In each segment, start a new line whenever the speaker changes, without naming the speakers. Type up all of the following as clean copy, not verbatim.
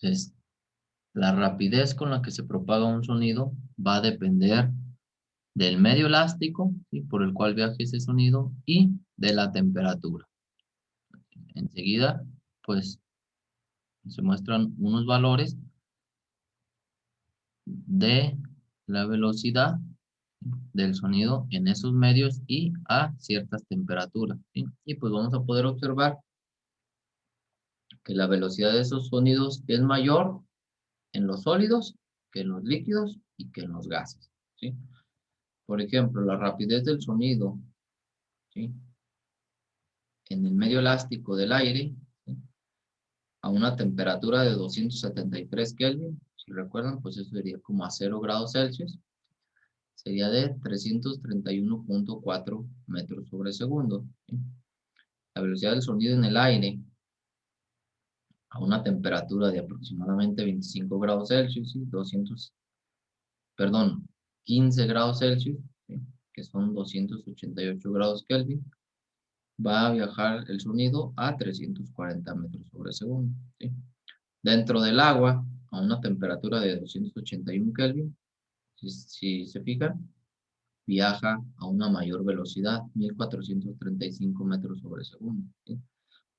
Entonces, la rapidez con la que se propaga un sonido va a depender del medio elástico, ¿sí?, por el cual viaje ese sonido y de la temperatura. Enseguida, pues, se muestran unos valores de la velocidad del sonido en esos medios y a ciertas temperaturas, ¿sí? Y pues vamos a poder observar que la velocidad de esos sonidos es mayor en los sólidos que en los líquidos y que en los gases, ¿sí? Por ejemplo, la rapidez del sonido, ¿sí?, en el medio elástico del aire, ¿sí?, a una temperatura de 273 Kelvin, si recuerdan, pues eso sería como a 0 grados Celsius, sería de 331.4 metros sobre segundo, ¿sí? La velocidad del sonido en el aire a una temperatura de aproximadamente 25 grados Celsius, ¿sí?, 15 grados Celsius, ¿sí?, que son 288 grados Kelvin, va a viajar el sonido a 340 metros sobre segundo, ¿sí? Dentro del agua, a una temperatura de 281 Kelvin, si se fijan, viaja a una mayor velocidad, 1435 metros sobre segundo, ¿sí?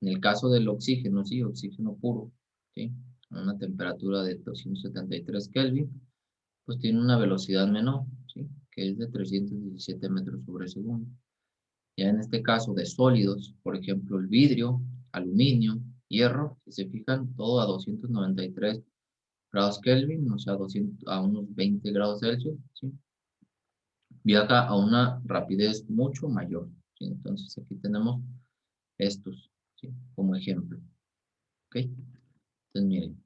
En el caso del oxígeno, sí, oxígeno puro, ¿sí?, a una temperatura de 273 Kelvin, pues tiene una velocidad menor, ¿sí?, que es de 317 metros sobre segundo. Ya en este caso de sólidos, por ejemplo, el vidrio, aluminio, hierro, si se fijan, todo a 293 grados Kelvin, o sea, a unos 20 grados Celsius, ¿sí?, viaja a una rapidez mucho mayor, ¿sí? Entonces aquí tenemos estos, ¿sí?, como ejemplo, ¿ok? Entonces miren,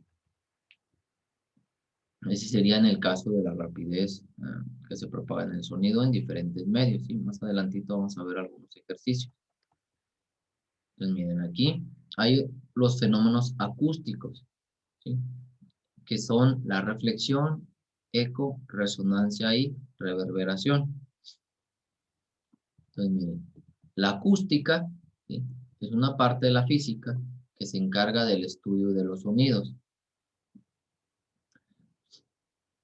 ese sería en el caso de la rapidez que se propaga en el sonido en diferentes medios, ¿sí? Más adelantito vamos a ver algunos ejercicios. Entonces miren, aquí hay los fenómenos acústicos, ¿sí?, que son la reflexión, eco, resonancia y reverberación. Entonces miren, la acústica, ¿sí?, es una parte de la física que se encarga del estudio de los sonidos.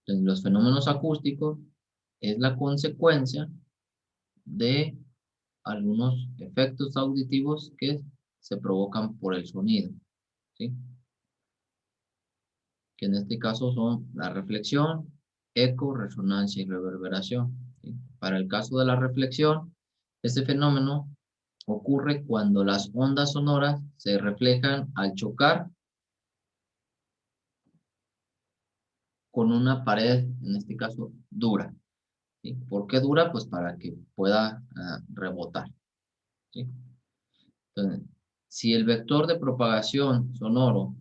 Entonces, los fenómenos acústicos es la consecuencia de algunos efectos auditivos que se provocan por el sonido, ¿sí?, que en este caso son la reflexión, eco, resonancia y reverberación, ¿sí? Para el caso de la reflexión, este fenómeno ocurre cuando las ondas sonoras se reflejan al chocar con una pared, en este caso dura, ¿sí? ¿Por qué dura? Pues para que pueda rebotar, ¿sí? Entonces, si el vector de propagación sonoro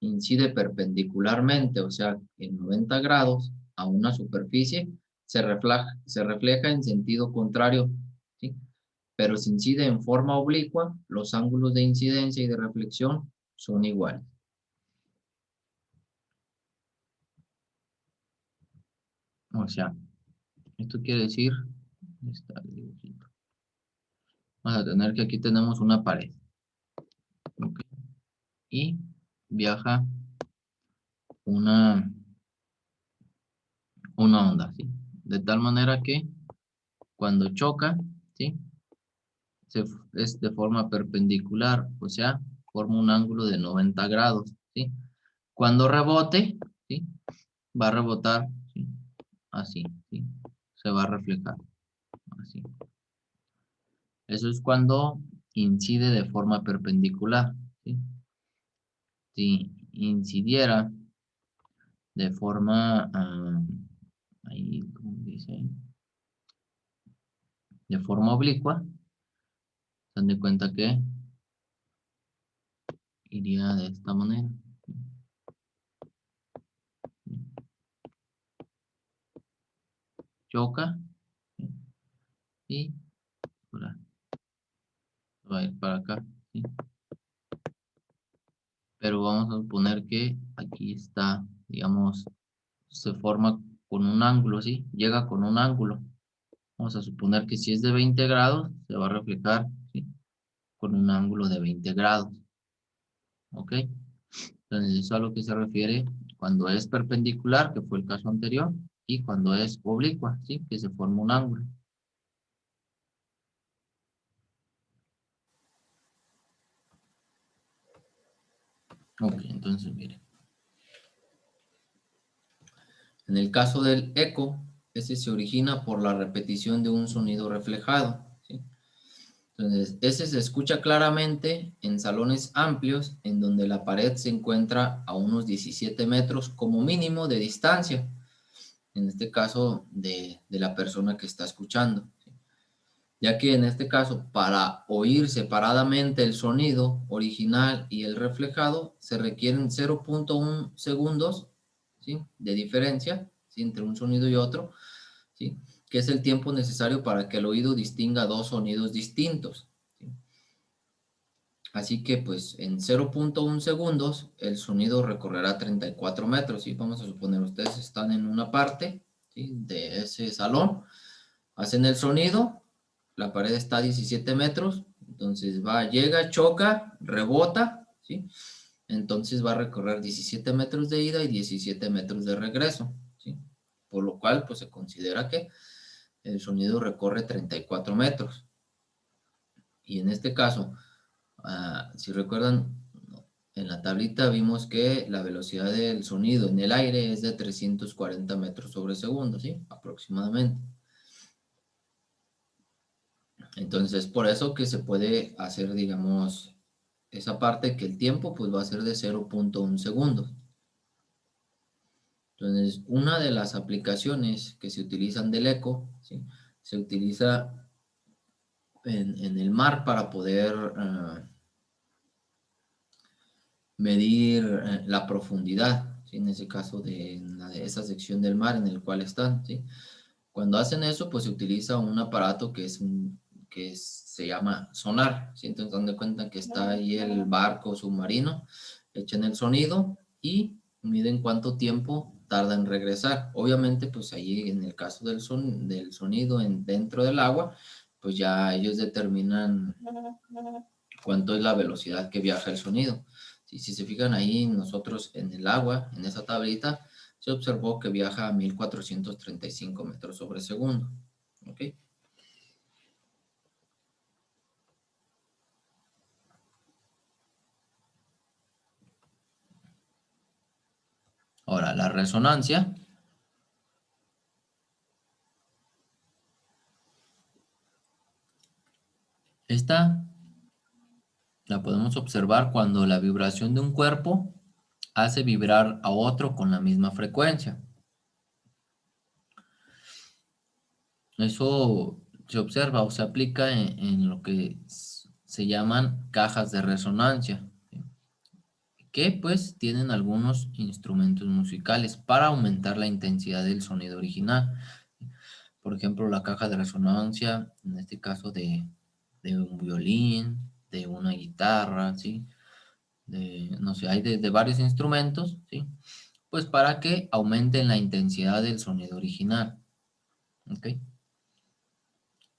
incide perpendicularmente, o sea, en 90 grados a una superficie, se refleja en sentido contrario, ¿sí? Pero si incide en forma oblicua, los ángulos de incidencia y de reflexión son iguales. O sea, esto quiere decir, está el dibujito. Vamos a tener que aquí tenemos una pared, ¿ok?, y viaja una onda, ¿sí? De tal manera que cuando choca, ¿sí?, es de forma perpendicular, o sea, forma un ángulo de 90 grados, ¿sí? Cuando rebote, ¿sí?, va a rebotar, ¿sí?, así, ¿sí?, se va a reflejar, así. Eso es cuando incide de forma perpendicular, ¿sí? Si incidiera de forma, ahí, ¿cómo dice?, de forma oblicua, se dan de cuenta que iría de esta manera. Choca, ¿sí?, y va a ir para acá, ¿sí? Pero vamos a suponer que aquí está, digamos, se forma con un ángulo, ¿sí? Llega con un ángulo. Vamos a suponer que si es de 20 grados, se va a reflejar, ¿sí?, con un ángulo de 20 grados. ¿Ok? Entonces, eso a lo que se refiere cuando es perpendicular, que fue el caso anterior, y cuando es oblicua, ¿sí? Que se forma un ángulo. Ok, entonces mire. En el caso del eco, ese se origina por la repetición de un sonido reflejado, ¿sí? Entonces, ese se escucha claramente en salones amplios en donde la pared se encuentra a unos 17 metros como mínimo de distancia, en este caso de la persona que está escuchando, ¿sí? Ya que en este caso, para oír separadamente el sonido original y el reflejado, se requieren 0.1 segundos, ¿sí? De diferencia, ¿sí? Entre un sonido y otro, ¿sí? Que es el tiempo necesario para que el oído distinga dos sonidos distintos, ¿sí? Así que pues en 0.1 segundos el sonido recorrerá 34 metros, ¿sí? Vamos a suponer, ustedes están en una parte, ¿sí? De ese salón, hacen el sonido, la pared está a 17 metros, entonces va, llega, choca, rebota, ¿sí? Entonces va a recorrer 17 metros de ida y 17 metros de regreso, ¿sí? Por lo cual pues se considera que el sonido recorre 34 metros. Y en este caso, si recuerdan, en la tablita vimos que la velocidad del sonido en el aire es de 340 metros sobre segundo, ¿sí? Aproximadamente. Entonces, por eso que se puede hacer, digamos, esa parte que el tiempo pues va a ser de 0.1 segundos. Entonces, una de las aplicaciones que se utilizan del eco, ¿sí? Se utiliza en el mar para poder medir la profundidad, ¿sí? En ese caso de esa sección del mar en el cual están, ¿sí? Cuando hacen eso, pues se utiliza un aparato se llama sonar, ¿sí? Entonces, dan de cuenta que está ahí el barco submarino, echan el sonido y miden cuánto tiempo tarda en regresar. Obviamente, pues ahí en el caso del sonido dentro del agua, pues ya ellos determinan cuánto es la velocidad que viaja el sonido. Si se fijan ahí, nosotros en el agua, en esa tablita, se observó que viaja a 1435 metros sobre segundo. ¿Ok? Ahora, la resonancia. Esta la podemos observar cuando la vibración de un cuerpo hace vibrar a otro con la misma frecuencia. Eso se observa o se aplica en lo que se llaman cajas de resonancia, ¿sí? Que pues tienen algunos instrumentos musicales para aumentar la intensidad del sonido original. Por ejemplo, la caja de resonancia, en este caso de un violín, de una guitarra, ¿sí? No sé, hay de varios instrumentos, ¿sí? Pues para que aumenten la intensidad del sonido original, ¿ok?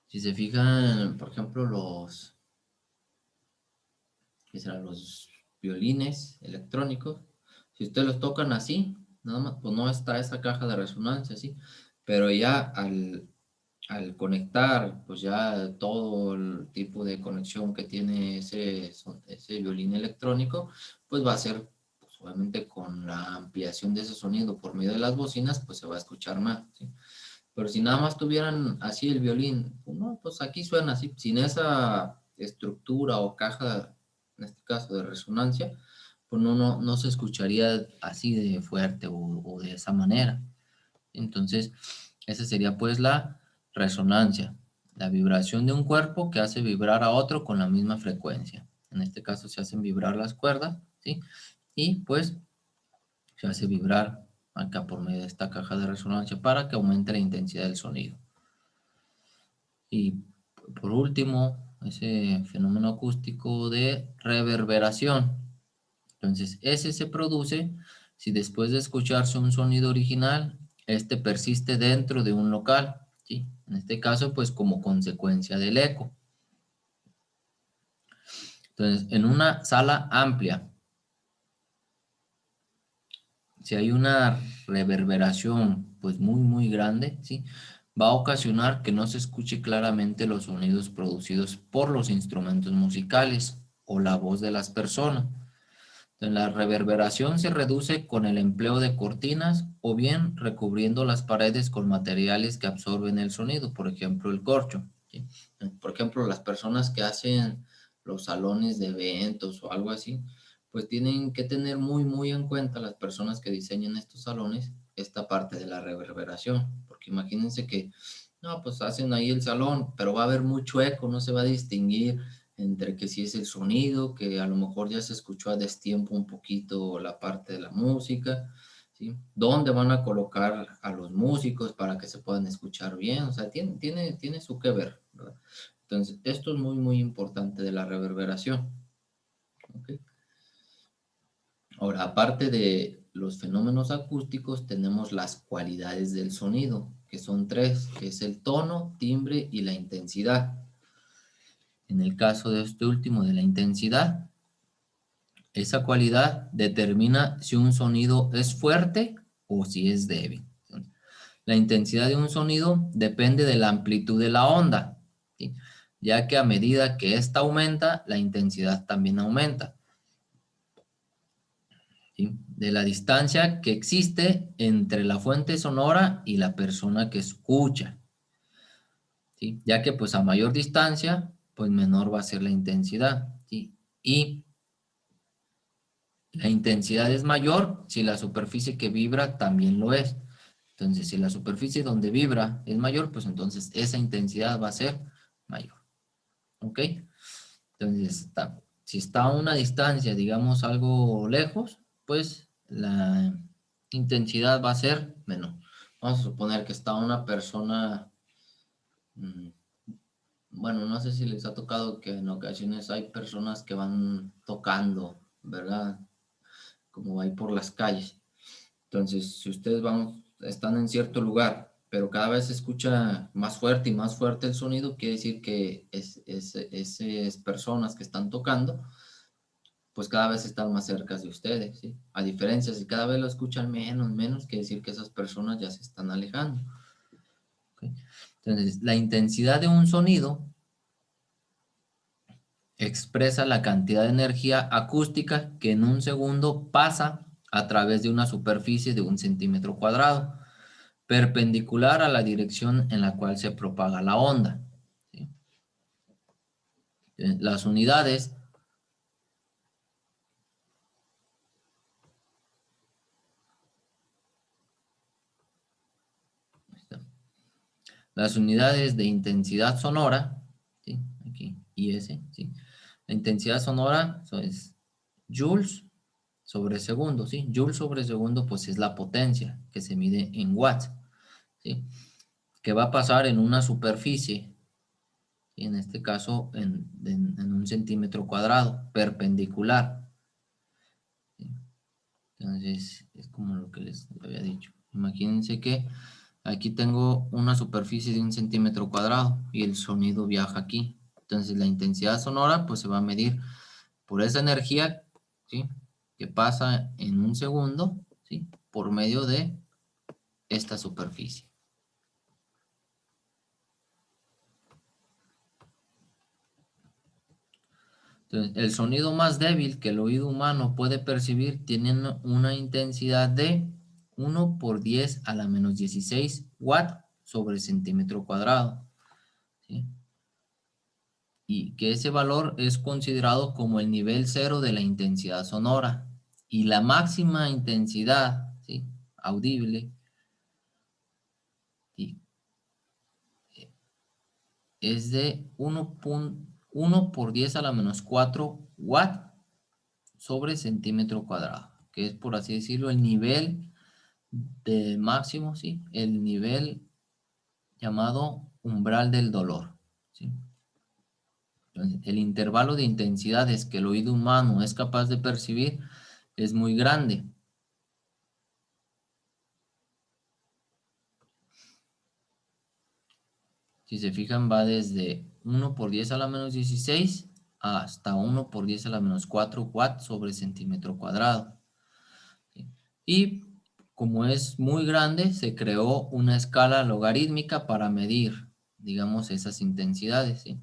Si se fijan, por ejemplo, ¿qué serán? Los violines electrónicos, si ustedes los tocan así, nada más, pues no está esa caja de resonancia, ¿sí? Pero ya al conectar, pues ya todo el tipo de conexión que tiene ese violín electrónico, pues va a ser, pues obviamente con la ampliación de ese sonido por medio de las bocinas, pues se va a escuchar más, ¿sí? Pero si nada más tuvieran así el violín, pues no, pues aquí suena así, sin esa estructura o caja, en este caso de resonancia, pues no se escucharía así de fuerte o de esa manera. Entonces, esa sería pues la resonancia, la vibración de un cuerpo que hace vibrar a otro con la misma frecuencia. En este caso se hacen vibrar las cuerdas, ¿sí? Y pues se hace vibrar acá por medio de esta caja de resonancia para que aumente la intensidad del sonido. Y por último, ese fenómeno acústico de reverberación. Entonces, ese se produce si después de escucharse un sonido original, este persiste dentro de un local, ¿sí? En este caso, pues como consecuencia del eco. Entonces, en una sala amplia, si hay una reverberación pues muy grande, ¿sí? Va a ocasionar que no se escuche claramente los sonidos producidos por los instrumentos musicales o la voz de las personas. Entonces, la reverberación se reduce con el empleo de cortinas o bien recubriendo las paredes con materiales que absorben el sonido, por ejemplo, el corcho, ¿sí? Por ejemplo, las personas que hacen los salones de eventos o algo así, pues tienen que tener muy en cuenta las personas que diseñan estos salones esta parte de la reverberación, porque imagínense que, no, pues hacen ahí el salón, pero va a haber mucho eco, no se va a distinguir entre que si es el sonido, que a lo mejor ya se escuchó a destiempo un poquito la parte de la música, ¿sí? ¿Dónde van a colocar a los músicos para que se puedan escuchar bien? O sea, tiene su que ver, ¿verdad? Entonces, esto es muy importante de la reverberación, ¿ok? Ahora, aparte de los fenómenos acústicos, tenemos las cualidades del sonido, que son tres, que es el tono, timbre y la intensidad. En el caso de este último, de la intensidad, esa cualidad determina si un sonido es fuerte o si es débil. La intensidad de un sonido depende de la amplitud de la onda, ¿sí? Ya que a medida que ésta aumenta, la intensidad también aumenta, ¿sí? De la distancia que existe entre la fuente sonora y la persona que escucha, ¿sí? Ya que pues a mayor distancia, pues menor va a ser la intensidad, ¿sí? Y la intensidad es mayor si la superficie que vibra también lo es. Entonces, si la superficie donde vibra es mayor, pues entonces esa intensidad va a ser mayor. ¿Ok? Entonces, si está a una distancia, digamos, algo lejos, pues la intensidad va a ser menor. Vamos a suponer que está una persona, mm, bueno, no sé si les ha tocado que en ocasiones hay personas que van tocando, ¿verdad? Como ahí por las calles. Entonces, si ustedes están en cierto lugar, pero cada vez se escucha más fuerte y más fuerte el sonido, quiere decir que esas personas que están tocando, pues cada vez están más cerca de ustedes, ¿sí? A diferencia, si cada vez lo escuchan menos, quiere decir que esas personas ya se están alejando. ¿Ok? Entonces, la intensidad de un sonido expresa la cantidad de energía acústica que en un segundo pasa a través de una superficie de 1 centímetro cuadrado, perpendicular a la dirección en la cual se propaga la onda, ¿sí? Las unidades, las unidades de intensidad sonora, ¿sí? Aquí, IS, ¿sí? La intensidad sonora es joules sobre segundo, ¿sí? Joules sobre segundo, pues es la potencia que se mide en watts, ¿sí? Que va a pasar en una superficie, ¿sí? En este caso en 1 centímetro cuadrado, perpendicular, ¿sí? Entonces, es como lo que les había dicho. Imagínense que aquí tengo una superficie de 1 centímetro cuadrado y el sonido viaja aquí. Entonces, la intensidad sonora pues se va a medir por esa energía, ¿sí? Que pasa en un segundo, ¿sí? Por medio de esta superficie. Entonces, el sonido más débil que el oído humano puede percibir tiene una intensidad de 1 por 10⁻XVI watt sobre centímetro cuadrado, ¿sí? Y que ese valor es considerado como el nivel cero de la intensidad sonora. Y la máxima intensidad, ¿sí? Audible, ¿sí? Es de 1 por 10⁻4 watt sobre centímetro cuadrado, que es, por así decirlo, el nivel de máximo, ¿sí? El nivel llamado umbral del dolor, ¿sí? Entonces, el intervalo de intensidades que el oído humano es capaz de percibir es muy grande. Si se fijan, va desde 1 por 10⁻XVI hasta 1 por 10⁻4 watts sobre centímetro cuadrado, ¿sí? Y como es muy grande, se creó una escala logarítmica para medir, digamos, esas intensidades, ¿sí?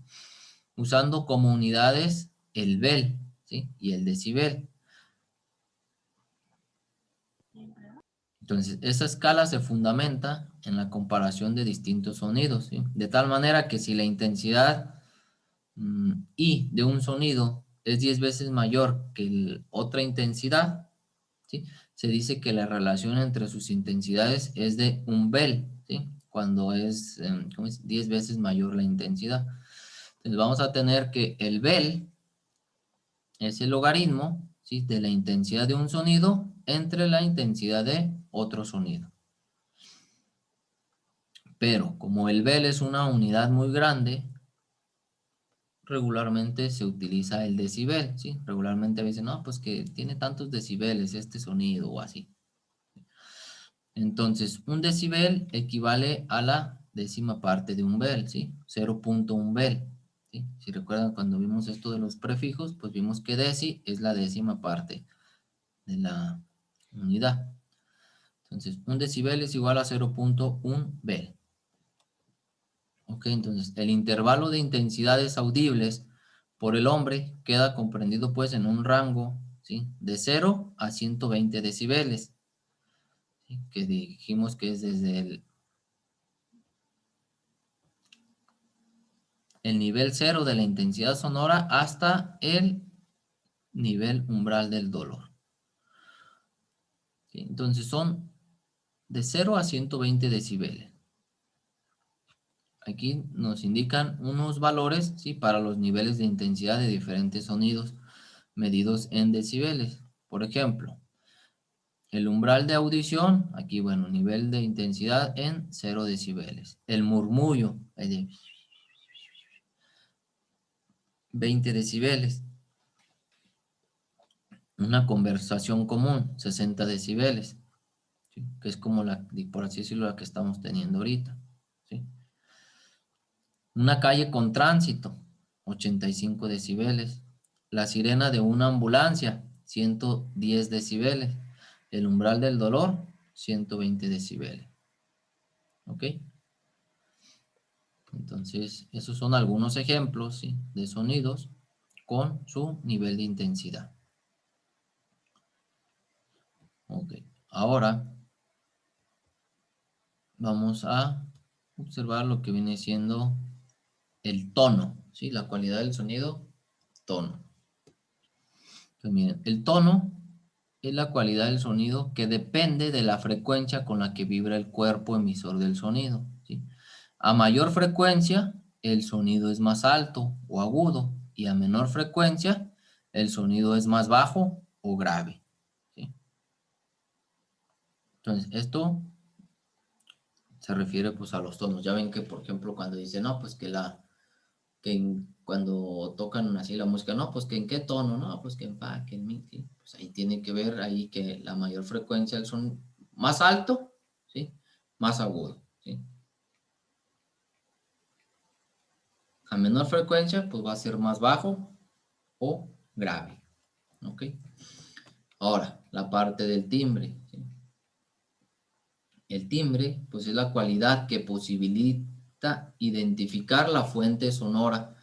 Usando como unidades el bel, ¿sí? Y el decibel. Entonces, esa escala se fundamenta en la comparación de distintos sonidos, ¿sí? De tal manera que si la intensidad I de un sonido es 10 veces mayor que otra intensidad, ¿sí? Se dice que la relación entre sus intensidades es de un bel, ¿sí? Cuando es, ¿cómo es? 10 veces mayor la intensidad. Entonces vamos a tener que el bel es el logaritmo, ¿sí? De la intensidad de un sonido entre la intensidad de otro sonido. Pero como el bel es una unidad muy grande, regularmente se utiliza el decibel, ¿sí? Regularmente dicen, no, pues que tiene tantos decibeles este sonido o así. Entonces, un decibel equivale a la décima parte de un bel, ¿sí? 0.1 bel, ¿sí? Si recuerdan cuando vimos esto de los prefijos, pues vimos que deci es la décima parte de la unidad. Entonces, un decibel es igual a 0.1 bel. Ok, entonces el intervalo de intensidades audibles por el hombre queda comprendido pues en un rango, ¿sí? De 0 a 120 decibeles, ¿sí? Que dijimos que es desde el nivel 0 de la intensidad sonora hasta el nivel umbral del dolor. ¿Sí? Entonces son de 0 a 120 decibeles. Aquí nos indican unos valores, ¿sí? Para los niveles de intensidad de diferentes sonidos medidos en decibeles. Por ejemplo, el umbral de audición, aquí bueno, nivel de intensidad en 0 decibeles. El murmullo, es de 20 decibeles. Una conversación común, 60 decibeles, ¿sí? Que es como la, por así decirlo, la que estamos teniendo ahorita, ¿sí? Una calle con tránsito, 85 decibeles. La sirena de una ambulancia, 110 decibeles. El umbral del dolor, 120 decibeles. ¿Ok? Entonces, esos son algunos ejemplos, ¿sí? De sonidos con su nivel de intensidad. Ok. Ahora vamos a observar lo que viene siendo el tono, ¿sí? La cualidad del sonido, tono. Pues miren, el tono es la cualidad del sonido que depende de la frecuencia con la que vibra el cuerpo emisor del sonido, ¿sí? A mayor frecuencia, el sonido es más alto o agudo, y a menor frecuencia, el sonido es más bajo o grave, ¿sí? Entonces, esto se refiere pues a los tonos. Ya ven que, por ejemplo, cuando dicen, no, pues cuando tocan así la música, no, pues que en qué tono, no, pues que en fa, que en mi, ¿sí? Pues ahí tiene que ver ahí que la mayor frecuencia son más alto, ¿sí? Más agudo, ¿sí? A menor frecuencia, pues va a ser más bajo o grave, ¿ok? Ahora, la parte del timbre, ¿sí? El timbre, pues es la cualidad que posibilita identificar la fuente sonora,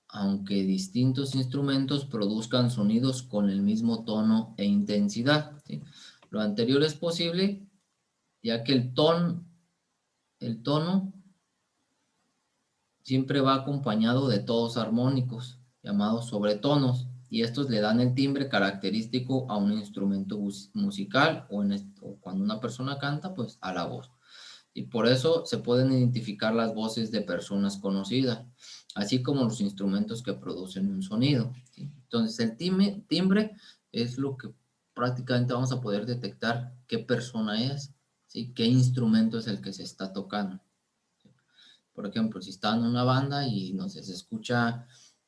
aunque distintos instrumentos produzcan sonidos con el mismo tono e intensidad, ¿sí? Lo anterior es posible, ya que el tono siempre va acompañado de tonos armónicos, llamados sobretonos, y estos le dan el timbre característico a un instrumento musical o cuando una persona canta, pues a la voz. Y por eso se pueden identificar las voces de personas conocidas, así como los instrumentos que producen un sonido, ¿sí? Entonces el timbre es lo que prácticamente vamos a poder detectar qué persona es, ¿sí? Qué instrumento es el que se está tocando. Por ejemplo, si está en una banda y no sé, se escucha,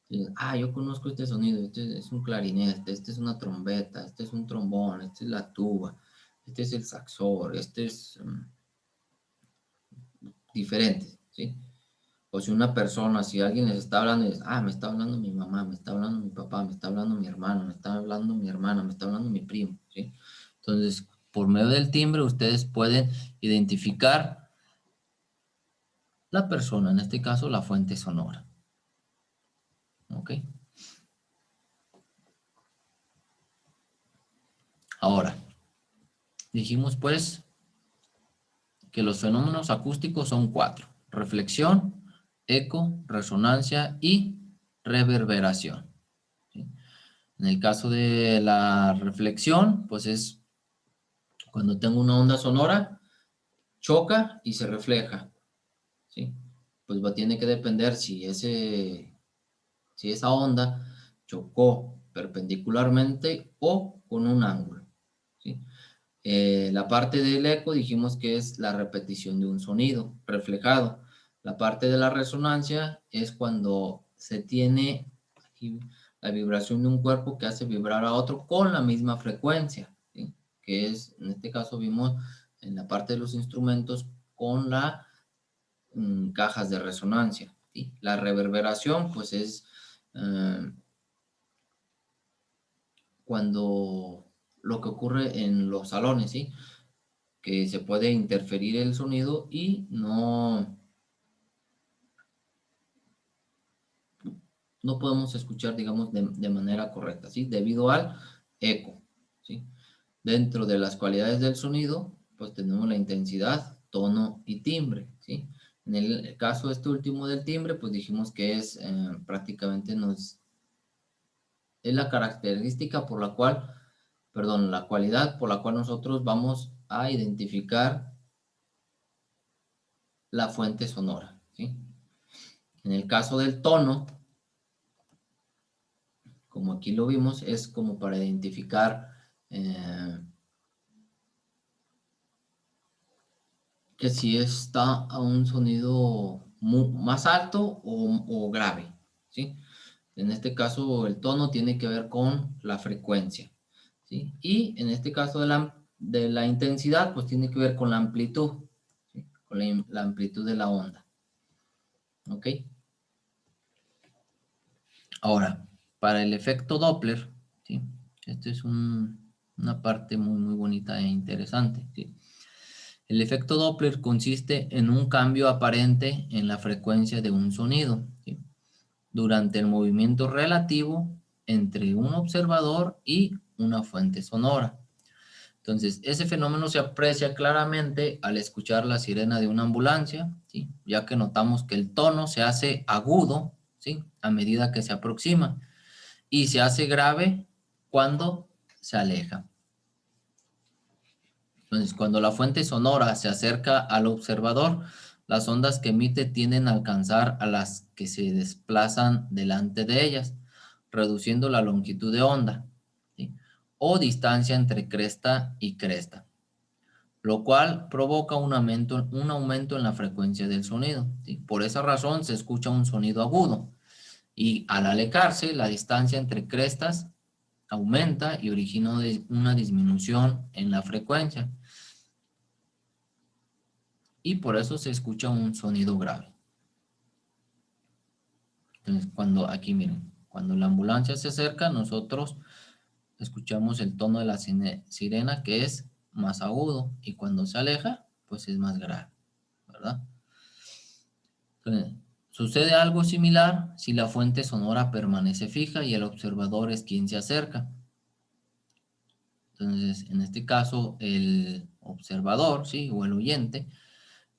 yo conozco este sonido, este es un clarinete, este es una trompeta, este es un trombón, este es la tuba, este es el saxor, este es diferente, ¿sí? O si una persona, si alguien les está hablando y dice, me está hablando mi mamá, me está hablando mi papá, me está hablando mi hermano, me está hablando mi hermana, me está hablando mi primo, ¿sí? Entonces, por medio del timbre ustedes pueden identificar la persona, en este caso la fuente sonora. ¿Ok? Ahora, dijimos pues que los fenómenos acústicos son 4: reflexión, eco, resonancia y reverberación. ¿Sí? En el caso de la reflexión, pues es cuando tengo una onda sonora, choca y se refleja. ¿Sí? Pues tiene que depender si esa onda chocó perpendicularmente o con un ángulo. ¿Sí? La parte del eco dijimos que es la repetición de un sonido reflejado. La parte de la resonancia es cuando se tiene aquí la vibración de un cuerpo que hace vibrar a otro con la misma frecuencia, ¿sí? Que es, en este caso vimos en la parte de los instrumentos con las cajas de resonancia. ¿Sí? La reverberación pues es cuando lo que ocurre en los salones, ¿sí? Que se puede interferir el sonido y no podemos escuchar, digamos, de manera correcta, ¿sí? Debido al eco, ¿sí? Dentro de las cualidades del sonido, pues tenemos la intensidad, tono y timbre, ¿sí? En el caso este último del timbre, pues dijimos que es prácticamente es la característica por la cual, perdón, la cualidad por la cual nosotros vamos a identificar la fuente sonora, ¿sí? En el caso del tono, como aquí lo vimos, es como para identificar que si está a un sonido más alto o grave, ¿sí? En este caso, el tono tiene que ver con la frecuencia, ¿sí? Y en este caso de la intensidad, pues tiene que ver con la amplitud, ¿sí? Con la amplitud de la onda, ¿ok? Ahora, para el efecto Doppler, ¿sí? Esto es una parte muy, muy bonita e interesante, ¿sí? El efecto Doppler consiste en un cambio aparente en la frecuencia de un sonido, ¿sí? Durante el movimiento relativo entre un observador y una fuente sonora. Entonces, ese fenómeno se aprecia claramente al escuchar la sirena de una ambulancia, ¿sí? Ya que notamos que el tono se hace agudo, ¿sí? A medida que se aproxima y se hace grave cuando se aleja. Entonces, cuando la fuente sonora se acerca al observador, las ondas que emite tienden a alcanzar a las que se desplazan delante de ellas, reduciendo la longitud de onda, ¿sí? O distancia entre cresta y cresta, lo cual provoca un aumento en la frecuencia del sonido, ¿sí? Por esa razón se escucha un sonido agudo y al alejarse la distancia entre crestas aumenta y origina una disminución en la frecuencia. Y por eso se escucha un sonido grave. Entonces, aquí miren, cuando la ambulancia se acerca, nosotros escuchamos el tono de la sirena que es más agudo y cuando se aleja, pues es más grave, ¿verdad? Entonces, sucede algo similar si la fuente sonora permanece fija y el observador es quien se acerca. Entonces, en este caso, el observador, ¿sí? O el oyente,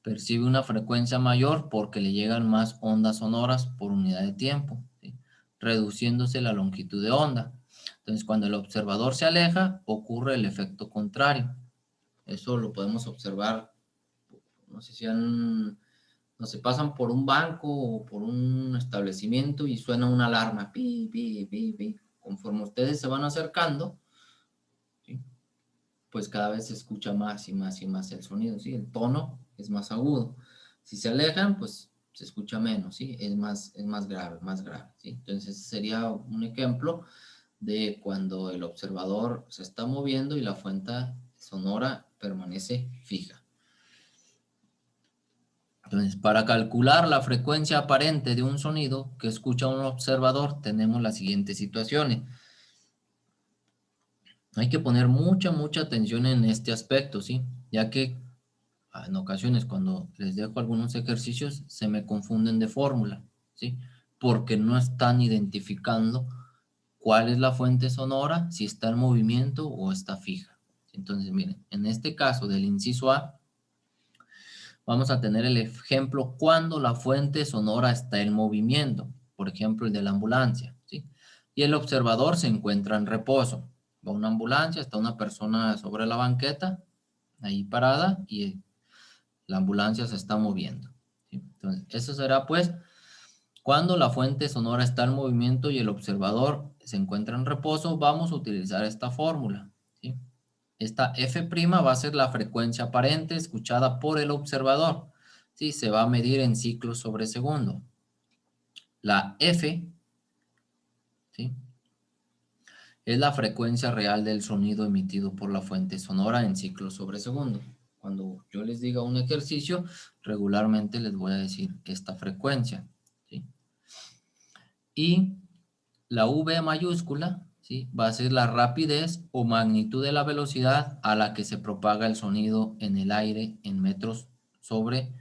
percibe una frecuencia mayor porque le llegan más ondas sonoras por unidad de tiempo, ¿sí? Reduciéndose la longitud de onda. Entonces, cuando el observador se aleja, ocurre el efecto contrario. Eso lo podemos observar, no sé si no se pasan por un banco o por un establecimiento y suena una alarma, pi, pi, pi, pi. Conforme ustedes se van acercando, ¿sí? Pues cada vez se escucha más y más y más el sonido, ¿sí? El tono es más agudo. Si se alejan, pues se escucha menos, ¿sí? Es más grave, ¿sí? Entonces sería un ejemplo de cuando el observador se está moviendo y la fuente sonora permanece fija. Entonces, para calcular la frecuencia aparente de un sonido que escucha un observador, tenemos las siguientes situaciones. Hay que poner mucha atención en este aspecto, ¿sí? Ya que en ocasiones cuando les dejo algunos ejercicios se me confunden de fórmula, ¿sí? Porque no están identificando cuál es la fuente sonora, si está en movimiento o está fija. Entonces, miren, en este caso del inciso A, vamos a tener el ejemplo cuando la fuente sonora está en movimiento, por ejemplo, el de la ambulancia, ¿sí? Y el observador se encuentra en reposo. Va una ambulancia, está una persona sobre la banqueta, ahí parada, y la ambulancia se está moviendo, ¿sí? Entonces, eso será pues cuando la fuente sonora está en movimiento y el observador se encuentra en reposo, vamos a utilizar esta fórmula, ¿sí? Esta F' va a ser la frecuencia aparente escuchada por el observador, ¿sí? Se va a medir en ciclos sobre segundo. La F, ¿sí? Es la frecuencia real del sonido emitido por la fuente sonora en ciclos sobre segundo. Cuando yo les diga un ejercicio, regularmente les voy a decir esta frecuencia, ¿sí? Y la V mayúscula, ¿sí? Va a ser la rapidez o magnitud de la velocidad a la que se propaga el sonido en el aire en metros sobre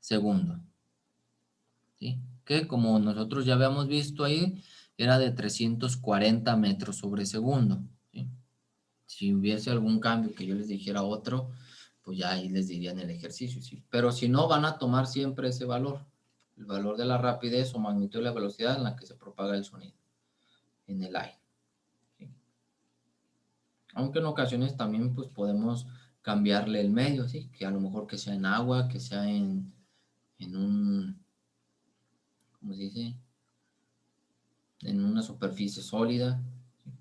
segundo, ¿sí? Que como nosotros ya habíamos visto ahí, era de 340 metros sobre segundo, ¿sí? Si hubiese algún cambio que yo les dijera otro, pues ya ahí les diría en el ejercicio, ¿sí? Pero si no, van a tomar siempre ese valor, el valor de la rapidez o magnitud de la velocidad en la que se propaga el sonido en el aire, ¿sí? Aunque en ocasiones también pues podemos cambiarle el medio, ¿sí? Que a lo mejor que sea en agua, que sea en un, ¿cómo se dice? En una superficie sólida, ¿sí?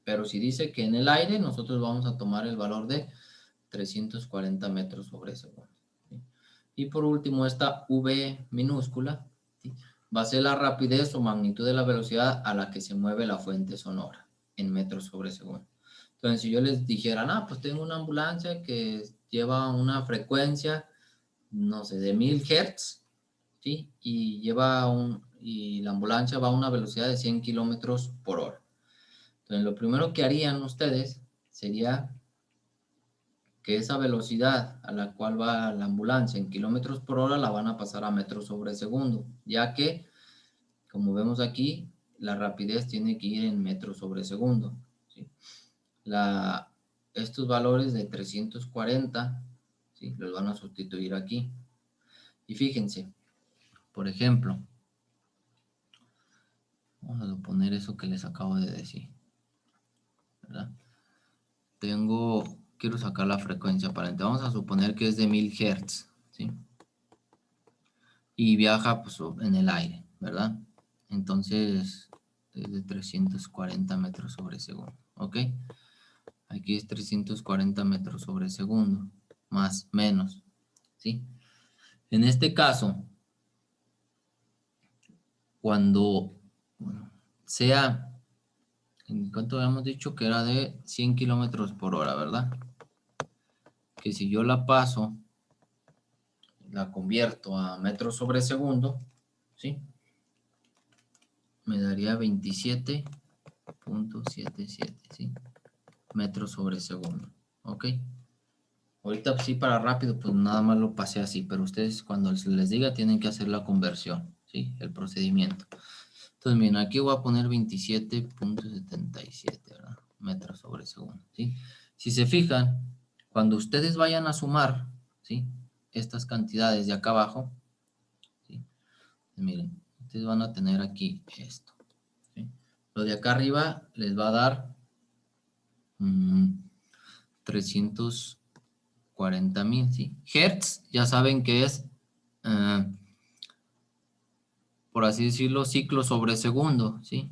Pero si dice que en el aire, nosotros vamos a tomar el valor de 340 metros sobre segundo, ¿sí? Y por último, esta V minúscula, ¿sí? Va a ser la rapidez o magnitud de la velocidad a la que se mueve la fuente sonora en metros sobre segundo. Entonces, si yo les dijera, pues tengo una ambulancia que lleva una frecuencia, no sé, de 1000 Hz, ¿sí? Y la ambulancia va a una velocidad de 100 kilómetros por hora. Entonces, lo primero que harían ustedes sería que esa velocidad a la cual va la ambulancia en kilómetros por hora la van a pasar a metros sobre segundo, ya que, como vemos aquí, la rapidez tiene que ir en metros sobre segundo, ¿sí? Estos valores de 340, ¿sí? Los van a sustituir aquí. Y fíjense, por ejemplo, vamos a poner eso que les acabo de decir, ¿verdad? Quiero sacar la frecuencia aparente. Vamos a suponer que es de 1000 Hz, ¿sí? Y viaja pues, en el aire, ¿verdad? Entonces, es de 340 metros sobre segundo, ¿ok? Aquí es 340 metros sobre segundo, más, menos, ¿sí? En este caso, cuando sea, ¿en cuánto habíamos dicho? Que era de 100 kilómetros por hora, ¿verdad? Que si yo la paso, la convierto a metros sobre segundo, ¿sí? Me daría 27.77, ¿sí? Metros sobre segundo, ¿ok? Ahorita sí para rápido, pues nada más lo pasé así, pero ustedes cuando les diga tienen que hacer la conversión, ¿sí? El procedimiento. Entonces, miren, aquí voy a poner 27.77, ¿verdad? Metros sobre segundo, ¿sí? Si se fijan, cuando ustedes vayan a sumar, ¿sí? Estas cantidades de acá abajo, ¿sí? Miren, ustedes van a tener aquí esto, ¿sí? Lo de acá arriba les va a dar 340,000, ¿sí? Hertz, ya saben que es, por así decirlo, ciclo sobre segundo, ¿sí?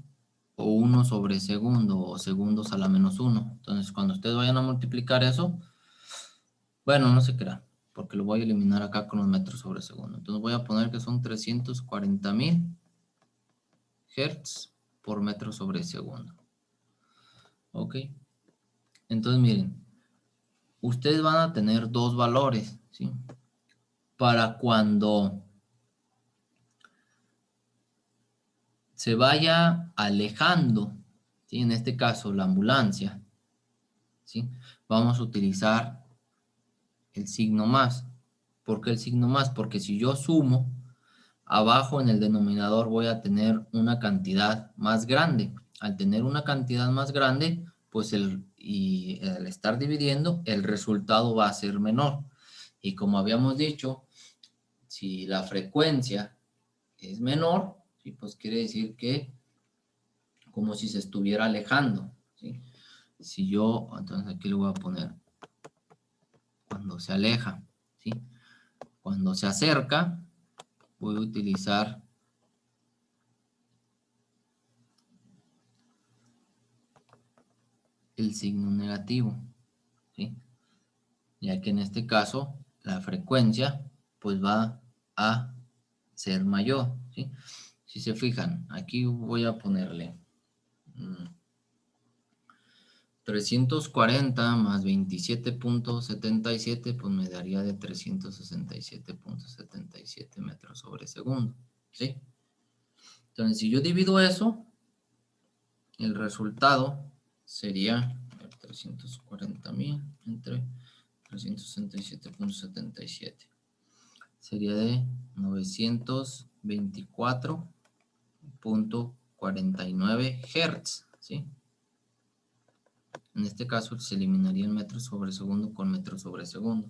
O 1 sobre segundo, o segundos a la menos 1. Entonces, cuando ustedes vayan a multiplicar eso, bueno, no se crea, porque lo voy a eliminar acá con los metros sobre segundo. Entonces, voy a poner que son 340,000 Hertz por metro sobre segundo. ¿Ok? Entonces, miren, ustedes van a tener dos valores, ¿sí? Para cuando se vaya alejando, ¿sí? En este caso la ambulancia, ¿sí? Vamos a utilizar el signo más. ¿Por qué el signo más? Porque si yo sumo, abajo en el denominador voy a tener una cantidad más grande. Al tener una cantidad más grande, pues al estar dividiendo, el resultado va a ser menor. Y como habíamos dicho, si la frecuencia es menor, ¿sí? Pues quiere decir que como si se estuviera alejando, ¿sí? Si yo, entonces aquí le voy a poner cuando se aleja, ¿sí? Cuando se acerca, voy a utilizar el signo negativo, ¿sí? Ya que en este caso la frecuencia pues va a ser mayor, ¿sí? Si se fijan, aquí voy a ponerle 340 más 27.77, pues me daría de 367.77 metros sobre segundo, ¿sí? Entonces, si yo divido eso, el resultado sería 340.000 entre 367.77. Sería de 924.49 Hz, ¿sí? En este caso se eliminaría el metro sobre segundo con metro sobre segundo.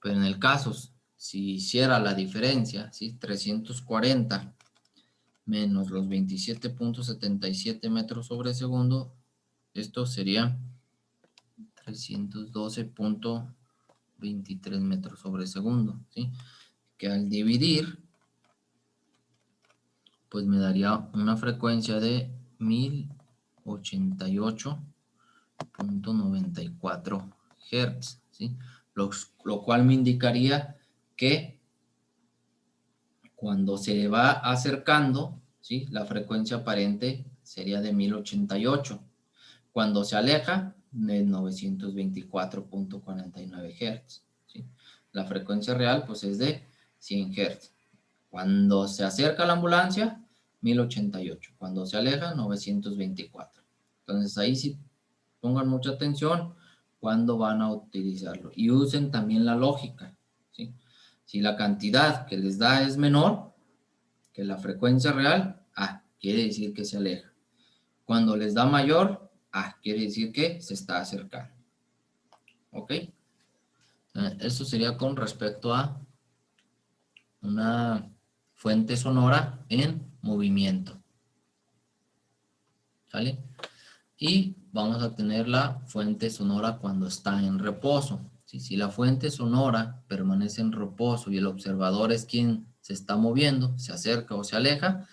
Pero en el caso, si hiciera la diferencia, ¿sí? 340 menos los 27.77 metros sobre segundo, esto sería 312.23 metros sobre segundo, ¿sí? Que al dividir, pues me daría una frecuencia de 1088.94 Hz, ¿sí? Lo cual me indicaría que cuando se va acercando, ¿sí? La frecuencia aparente sería de 1088. Cuando se aleja, de 924.49 Hz, ¿sí? La frecuencia real, pues, es de 100 Hz. Cuando se acerca la ambulancia, 1088. Cuando se aleja, 924. Entonces, ahí sí pongan mucha atención cuando van a utilizarlo. Y usen también la lógica, ¿sí? Si la cantidad que les da es menor que la frecuencia real, quiere decir que se aleja. Cuando les da mayor, quiere decir que se está acercando. ¿Ok? Eso sería con respecto a una fuente sonora en movimiento. ¿Sale? Y vamos a tener la fuente sonora cuando está en reposo. Si la fuente sonora permanece en reposo y el observador es quien se está moviendo, se acerca o se aleja,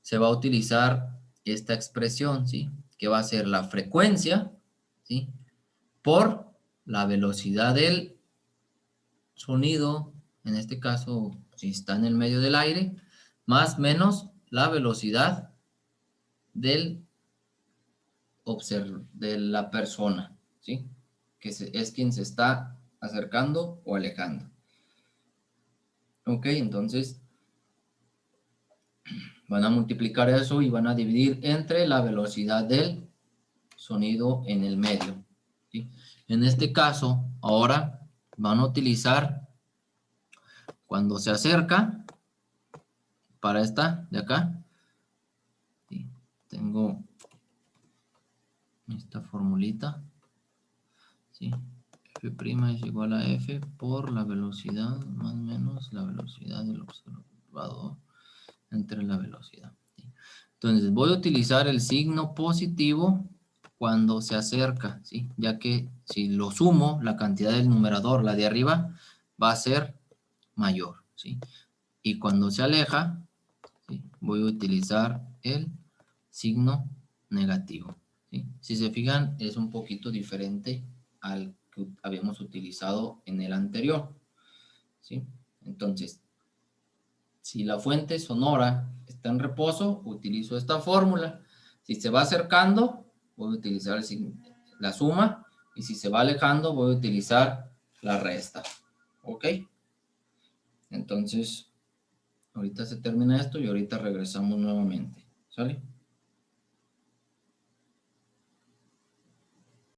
se va a utilizar esta expresión, ¿sí? Que va a ser la frecuencia, ¿sí? Por la velocidad del sonido, en este caso, si está en el medio del aire, más menos la velocidad del de la persona, ¿sí? Que es quien se está acercando o alejando. Ok, entonces van a multiplicar eso y van a dividir entre la velocidad del sonido en el medio, ¿sí? En este caso, ahora van a utilizar cuando se acerca, para esta de acá, ¿sí? Tengo esta formulita, ¿sí? F' es igual a F por la velocidad más menos la velocidad del observador entre la velocidad, ¿sí? Entonces voy a utilizar el signo positivo cuando se acerca, ¿sí? Ya que si lo sumo, la cantidad del numerador, la de arriba, va a ser mayor, ¿sí? Y cuando se aleja, ¿sí? Voy a utilizar el signo negativo, ¿sí? Si se fijan, es un poquito diferente al que habíamos utilizado en el anterior, ¿sí? Entonces, si la fuente sonora está en reposo, utilizo esta fórmula. Si se va acercando, voy a utilizar la suma. Y si se va alejando, voy a utilizar la resta. ¿Ok? Entonces, ahorita se termina esto y ahorita regresamos nuevamente. ¿Sale?